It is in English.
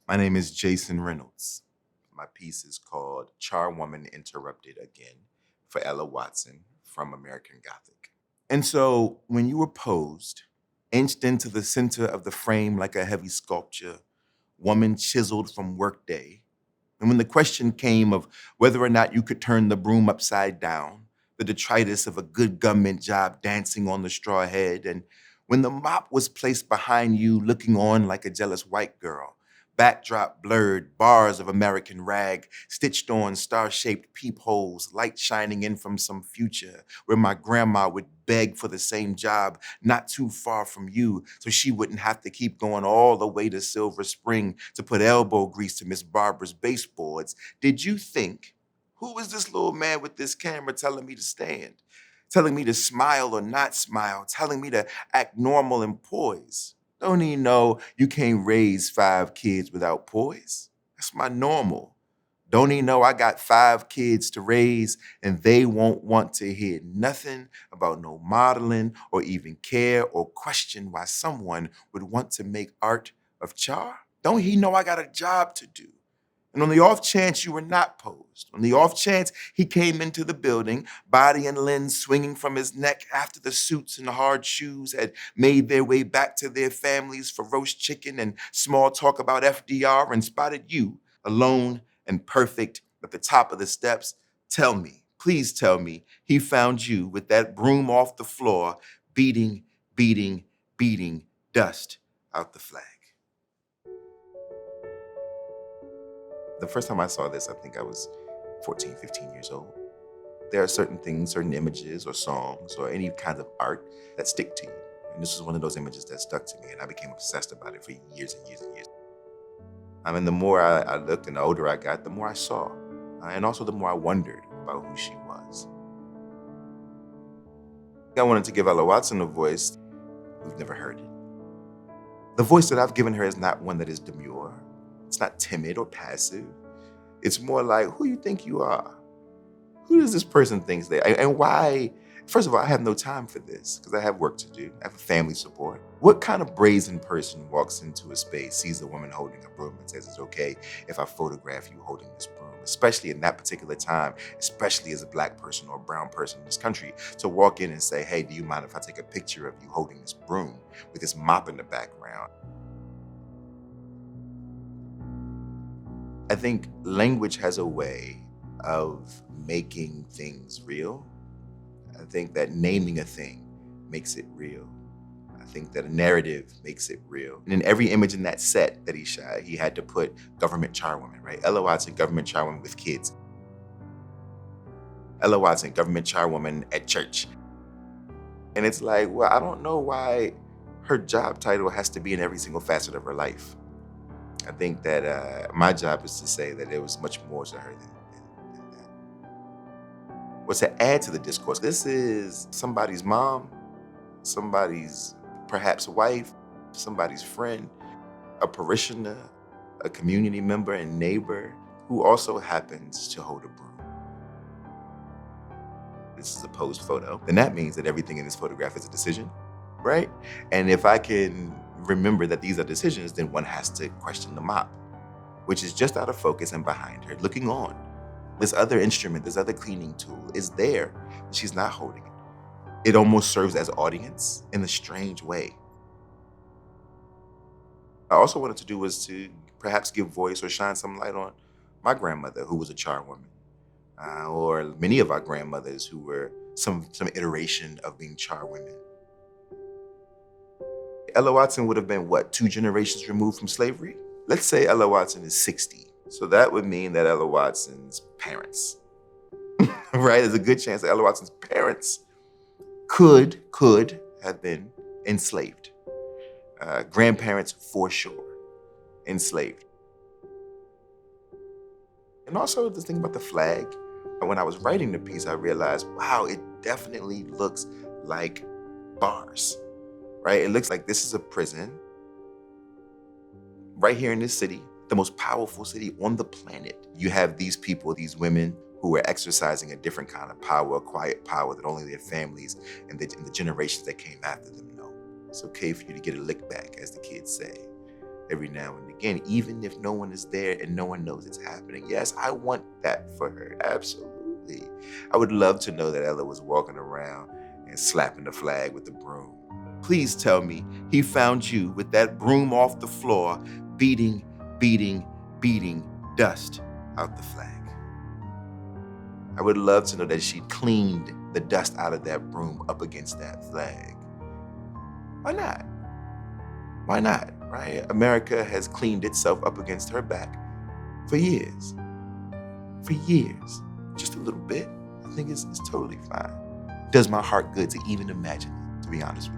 My name is Jason Reynolds. My piece is called Charwoman Interrupted Again for Ella Watson from American Gothic. And so when you were posed, inched into the center of the frame like a heavy sculpture, woman chiseled from workday, and when the question came of whether or not you could turn the broom upside down, the detritus of a good government job dancing on the straw head, and when the mop was placed behind you looking on like a jealous white girl, backdrop blurred, bars of American rag, stitched on star-shaped peepholes, light shining in from some future where my grandma would beg for the same job not too far from you so she wouldn't have to keep going all the way to Silver Spring to put elbow grease to Miss Barbara's baseboards. Did you think, who is this little man with this camera telling me to stand? Telling me to smile or not smile, telling me to act normal and poise. Don't he know you can't raise 5 kids without poise? That's my normal. Don't he know I got 5 kids to raise and they won't want to hear nothing about no modeling or even care or question why someone would want to make art of char? Don't he know I got a job to do? And on the off chance you were not posed, on the off chance he came into the building, body and lens swinging from his neck after the suits and hard shoes had made their way back to their families for roast chicken and small talk about FDR and spotted you, alone and perfect at the top of the steps, tell me, please tell me, he found you with that broom off the floor, beating, beating, beating dust out the flag. The first time I saw this, I think I was 14, 15 years old. There are certain things, certain images or songs or any kind of art that stick to you. And this was one of those images that stuck to me, and I became obsessed about it for years and years and years. I mean, the more I looked and the older I got, the more I saw. And also the more I wondered about who she was. I wanted to give Ella Watson a voice. We've never heard it. The voice that I've given her is not one that is demure. It's not timid or passive. It's more like, who you think you are? Who does this person think they are? And why? First of all, I have no time for this because I have work to do. I have a family support. What kind of brazen person walks into a space, sees a woman holding a broom and says it's okay if I photograph you holding this broom, especially in that particular time, especially as a Black person or a brown person in this country, to walk in and say, hey, do you mind if I take a picture of you holding this broom with this mop in the background? I think language has a way of making things real. I think that naming a thing makes it real. I think that a narrative makes it real. And in every image in that set that he shot, he had to put government charwoman, right? Ella Watson, government charwoman with kids. Ella Watson, government charwoman at church. And it's like, well, I don't know why her job title has to be in every single facet of her life. I think that my job is to say that there was much more to her than that. Well, to add to the discourse, this is somebody's mom, somebody's perhaps wife, somebody's friend, a parishioner, a community member and neighbor who also happens to hold a broom. This is a posed photo, then that means that everything in this photograph is a decision, right? And if I can remember that these are decisions, then one has to question the mop, which is just out of focus and behind her, looking on. This other instrument, this other cleaning tool is there, but she's not holding it. It almost serves as audience in a strange way. I also wanted to do was to perhaps give voice or shine some light on my grandmother, who was a charwoman, or many of our grandmothers who were some iteration of being charwomen. Ella Watson would have been, what, 2 generations removed from slavery? Let's say Ella Watson is 60. So that would mean that Ella Watson's parents, right? There's a good chance that Ella Watson's parents could have been enslaved. Grandparents, for sure, enslaved. And also the thing about the flag, when I was writing the piece, I realized, wow, it definitely looks like bars. Right? It looks like this is a prison right here in this city, the most powerful city on the planet. You have these people, these women who are exercising a different kind of power, a quiet power that only their families and the generations that came after them know. It's okay for you to get a lick back, as the kids say. every now and again, even if no one is there and no one knows it's happening. Yes, I want that for her. Absolutely. I would love to know that Ella was walking around and slapping the flag with the broom. Please tell me he found you with that broom off the floor, beating dust out the flag. I would love to know that she cleaned the dust out of that broom up against that flag. Why not? Why not, right? America has cleaned itself up against her back for years. For years. Just a little bit. I think it's totally fine. Does my heart good to even imagine it, to be honest with you.